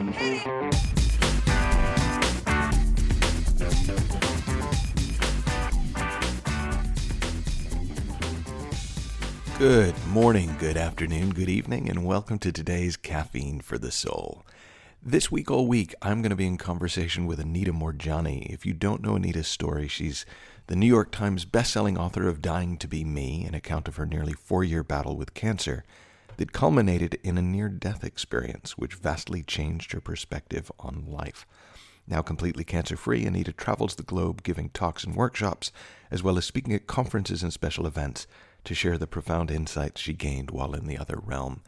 Good morning, good afternoon, good evening, and welcome to today's Caffeine for the Soul. This week, all week, I'm going to be in conversation with Anita Moorjani. If you don't know Anita's story, she's the New York Times bestselling author of Dying to Be Me, an account of her nearly 4-year battle with cancer that culminated in a near-death experience which vastly changed her perspective on life. Now completely cancer-free, Anita travels the globe giving talks and workshops, as well as speaking at conferences and special events to share the profound insights she gained while in the other realm.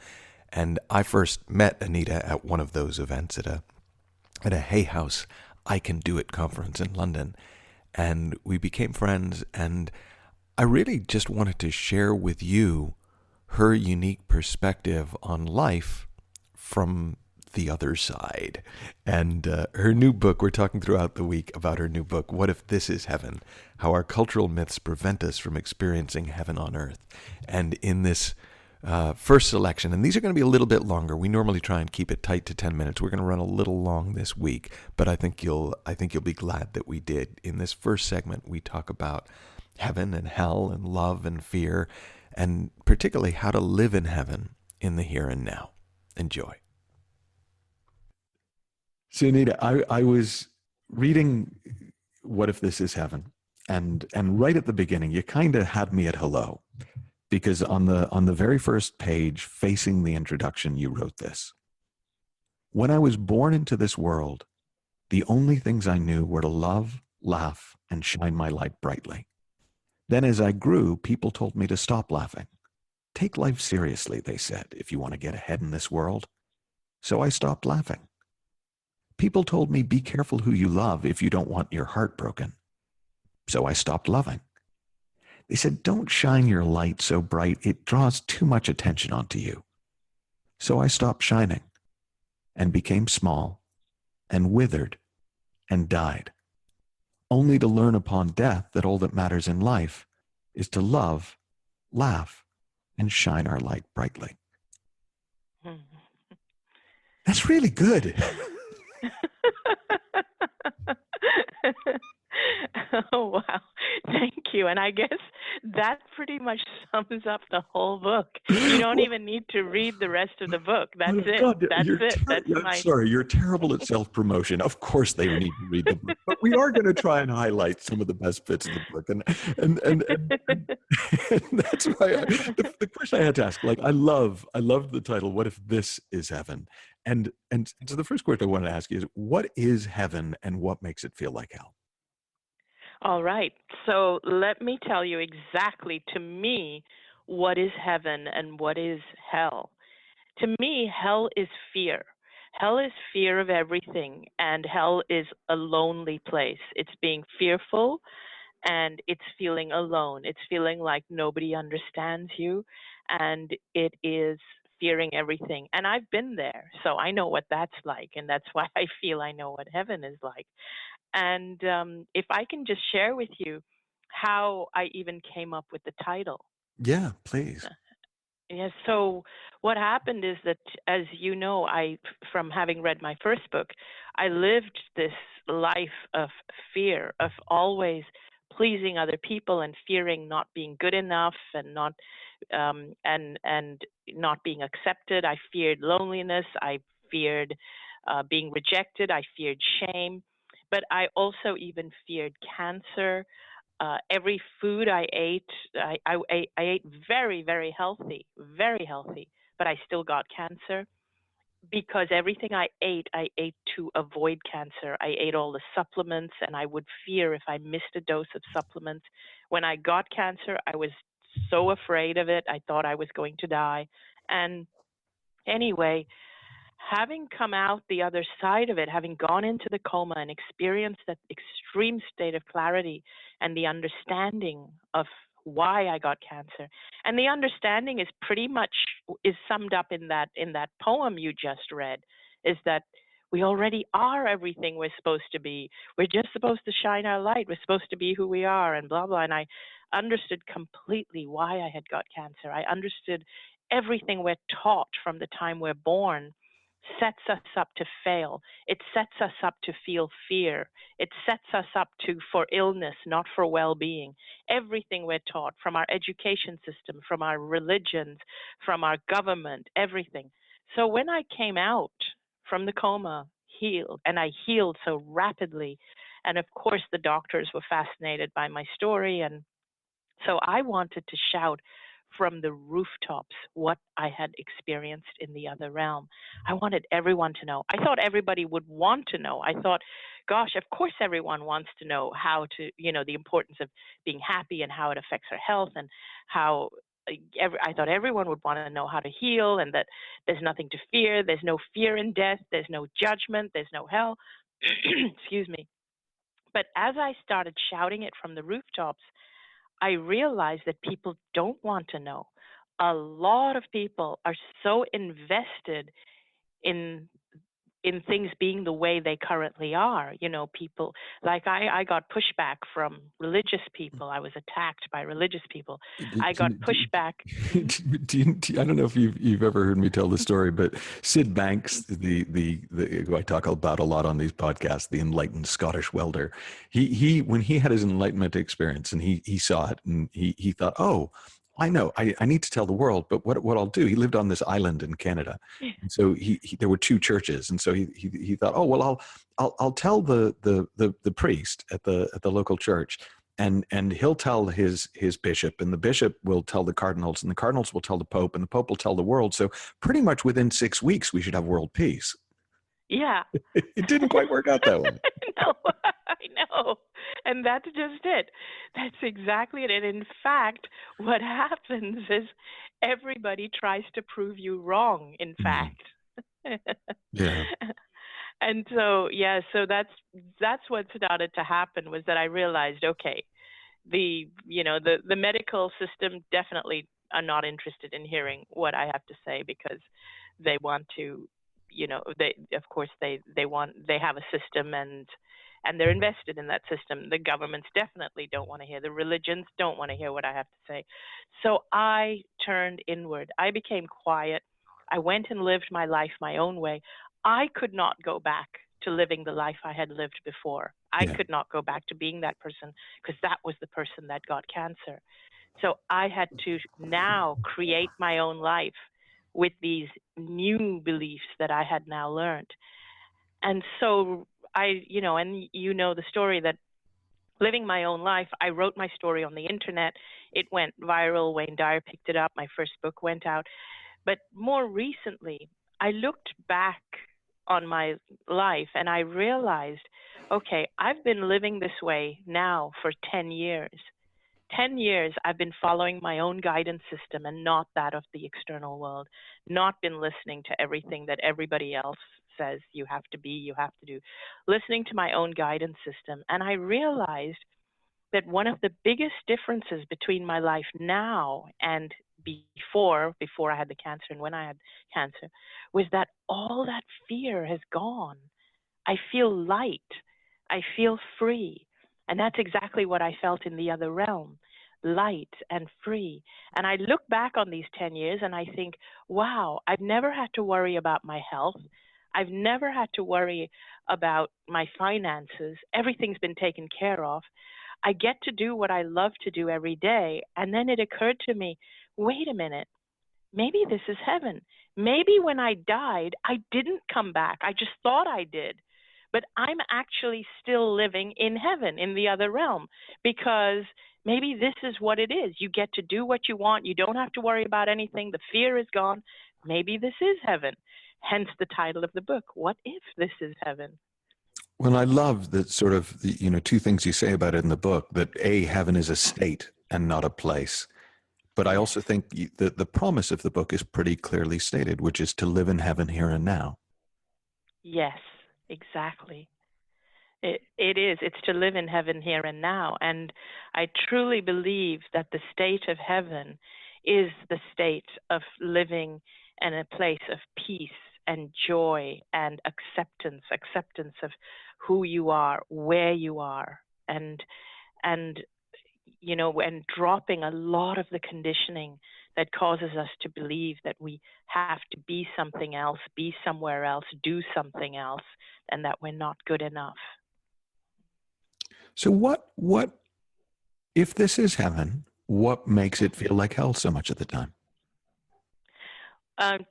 And I first met Anita at one of those events at a Hay House I Can Do It conference in London. And we became friends, and I really just wanted to share with you her unique perspective on life from the other side. And her new book, we're talking throughout the week about her new book, What If This Is Heaven? How Our Cultural Myths Prevent Us from Experiencing Heaven on Earth. And in this first selection, and these are going to be a little bit longer. We normally try and keep it tight to 10 minutes. We're going to run a little long this week, but I think you'll be glad that we did. In this first segment, we talk about heaven and hell and love and fear, and particularly how to live in heaven in the here and now. Enjoy. So Anita, I was reading What If This Is Heaven? And right at the beginning, you kind of had me at hello, because on the very first page, facing the introduction, you wrote this. When I was born into this world, the only things I knew were to love, laugh, and shine my light brightly. Then as I grew, people told me to stop laughing. Take life seriously, they said, if you want to get ahead in this world. So I stopped laughing. People told me, be careful who you love if you don't want your heart broken. So I stopped loving. They said, don't shine your light so bright, it draws too much attention onto you. So I stopped shining and became small and withered and died, only to learn upon death that all that matters in life is to love, laugh, and shine our light brightly. That's really good. Oh, wow. Thank you. And I guess that pretty much sums up the whole book. You don't even need to read the rest of the book. That's it. God, That's it. Sorry, you're terrible at self-promotion. Of course they need to read the book. But we are going to try and highlight some of the best bits of the book. And that's why the question I had to ask, like, I love the title, What If This Is Heaven? And so the first question I wanted to ask you is, what is heaven and what makes it feel like hell? All right. So let me tell you exactly, to me, what is heaven and what is hell. To me, hell is fear. Hell is fear of everything, and hell is a lonely place. It's being fearful, and it's feeling alone. It's feeling like nobody understands you, and it is fearing everything. And I've been there, so I know what that's like, and that's why I feel I know what heaven is like. And if I can just share with you how I even came up with the title. Yeah, please. Yes. So what happened is that, as you know, from having read my first book, I lived this life of fear, of always pleasing other people and fearing not being good enough and not and not being accepted. I feared loneliness. I feared being rejected. I feared shame, but I also even feared cancer. Every food I ate, I ate very, very healthy, but I still got cancer because everything I ate to avoid cancer. I ate all the supplements, and I would fear if I missed a dose of supplements. When I got cancer, I was so afraid of it. I thought I was going to die. And anyway, having come out the other side of it, having gone into the coma and experienced that extreme state of clarity and the understanding of why I got cancer, and the understanding is pretty much is summed up in that poem you just read, is that we already are everything we're supposed to be. We're just supposed to shine our light. We're supposed to be who we are, and blah blah. And I understood completely why I had got cancer. I understood everything we're taught from the time we're born sets us up to fail. It sets us up to feel fear. It sets us up for illness, not for well-being. Everything we're taught from our education system, from our religions, from our government, everything. So when I came out from the coma, healed, and I healed so rapidly, and of course the doctors were fascinated by my story, and so I wanted to shout from the rooftops what I had experienced in the other realm. I wanted everyone to know. I thought everybody would want to know. I thought, gosh, of course everyone wants to know how to, the importance of being happy and how it affects our health, and how I thought everyone would want to know how to heal, and that there's nothing to fear. There's no fear in death. There's no judgment. There's no hell. Excuse me. But as I started shouting it from the rooftops, I realized that people don't want to know. A lot of people are so invested in things being the way they currently are. People like I got pushback from religious people. I was attacked by religious people. I got pushback. I don't know if you've ever heard me tell the story, but Sid Banks, the who I talk about a lot on these podcasts, the enlightened Scottish welder, he when he had his enlightenment experience and he saw it, and he thought, oh, I know, I need to tell the world, but what I'll do, he lived on this island in Canada. And so there were two churches. And so he thought, oh, well, I'll tell the priest at the local church, and he'll tell his bishop, and the bishop will tell the cardinals, and the cardinals will tell the pope, and the pope will tell the world. So pretty much within 6 weeks, we should have world peace. Yeah. It didn't quite work out that way. No, I know. And that's just it. That's exactly it. And in fact, what happens is everybody tries to prove you wrong, in fact. Yeah. And so, so that's what started to happen, was that I realized, okay, the medical system definitely are not interested in hearing what I have to say, because they want to, they have a system, and they're invested in that system. The governments definitely don't want to hear. The religions don't want to hear what I have to say. So I turned inward. I became quiet. I went and lived my life my own way. I could not go back to living the life I had lived before. I could not go back to being that person, because that was the person that got cancer. So I had to now create my own life with these new beliefs that I had now learned. And so and the story that living my own life, I wrote my story on the internet. It went viral. Wayne Dyer picked it up. My first book went out. But more recently, I looked back on my life and I realized, okay, I've been living this way now for 10 years. 10 years I've been following my own guidance system and not that of the external world, not been listening to everything that everybody else says you have to be, you have to do, listening to my own guidance system. And I realized that one of the biggest differences between my life now and before I had the cancer and when I had cancer, was that all that fear has gone. I feel light. I feel free. And that's exactly what I felt in the other realm, light and free. And I look back on these 10 years and I think, wow, I've never had to worry about my health. I've never had to worry about my finances. Everything's been taken care of. I get to do what I love to do every day. And then it occurred to me, wait a minute, maybe this is heaven. Maybe when I died, I didn't come back. I just thought I did. But I'm actually still living in heaven, in the other realm, because maybe this is what it is. You get to do what you want. You don't have to worry about anything. The fear is gone. Maybe this is heaven. Hence the title of the book, What If This Is Heaven? Well, I love that sort of, two things you say about it in the book, that heaven is a state and not a place. But I also think that the promise of the book is pretty clearly stated, which is to live in heaven here and now. Yes, exactly. It is. It's to live in heaven here and now. And I truly believe that the state of heaven is the state of living in a place of peace and joy and acceptance of who you are, where you are, and dropping a lot of the conditioning that causes us to believe that we have to be something else, be somewhere else, do something else, and that we're not good enough. So what if this is heaven, what makes it feel like hell so much of the time?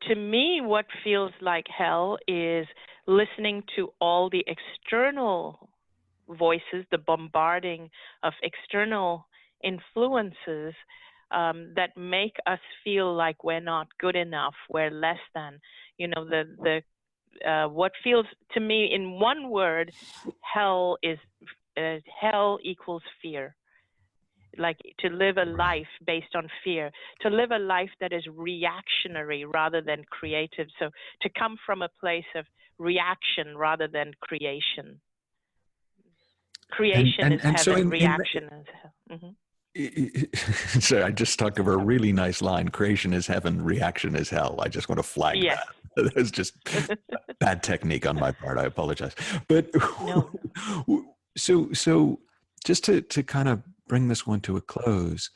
To me, what feels like hell is listening to all the external voices, the bombarding of external influences that make us feel like we're not good enough, we're less than. You know, what feels to me in one word, hell equals fear. Like to live a life based on fear, to live a life that is reactionary rather than creative. So to come from a place of reaction rather than creation. Creation is and so heaven, reaction is hell. Mm-hmm. So I just talked over a really nice line. Creation is heaven, reaction is hell. I just want to flag Yes. that. That was just bad technique on my part. I apologize. But No. so just to kind of bring this one to a close,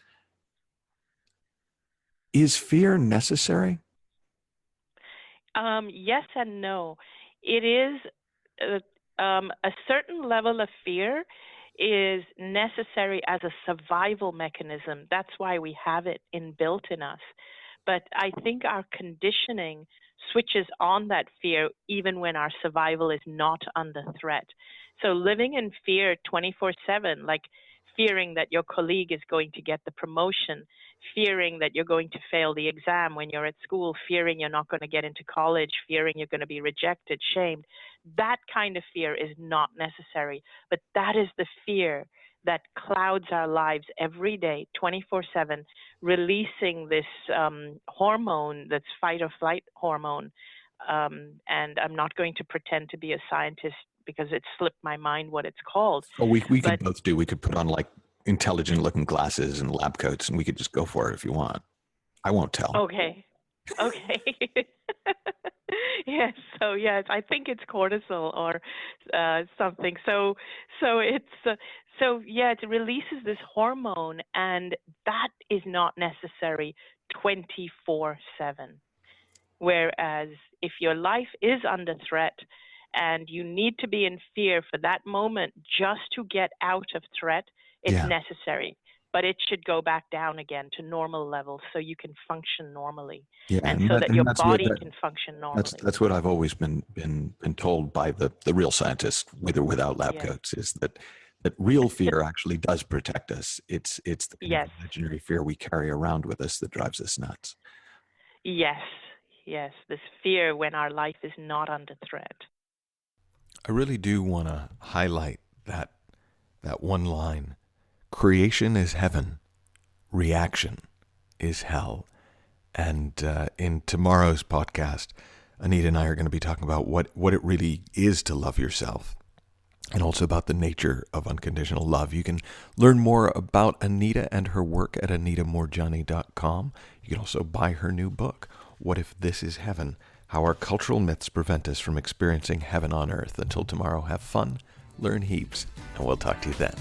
is fear necessary? Yes and no. It is a certain level of fear is necessary as a survival mechanism. That's why we have it inbuilt in us. But I think our conditioning switches on that fear even when our survival is not under threat. So living in fear 24/7, like fearing that your colleague is going to get the promotion, fearing that you're going to fail the exam when you're at school, fearing you're not going to get into college, fearing you're going to be rejected, shamed. That kind of fear is not necessary. But that is the fear that clouds our lives every day, 24/7, releasing this hormone, that's fight or flight hormone. And I'm not going to pretend to be a scientist because it slipped my mind what it's called. Oh, we could both do. We could put on like intelligent looking glasses and lab coats, and we could just go for it if you want. I won't tell. Okay. Yes. So yes, I think it's cortisol or something. It releases this hormone, and that is not necessary 24/7. Whereas if your life is under threat and you need to be in fear for that moment just to get out of threat, it's necessary. But it should go back down again to normal levels so you can function normally, and so that your body can function normally. That's what I've always been told by the real scientists, with or without lab coats, is that real fear actually does protect us. It's the kind of imaginary fear we carry around with us that drives us nuts. Yes, this fear when our life is not under threat. I really do want to highlight that one line. Creation is heaven, reaction is hell. And in tomorrow's podcast, Anita and I are going to be talking about what it really is to love yourself, and also about the nature of unconditional love. You can learn more about Anita and her work at anitamoorjani.com. You can also buy her new book, What If This Is Heaven? How Our Cultural Myths Prevent Us from Experiencing Heaven on Earth. Until tomorrow, have fun, learn heaps, and we'll talk to you then.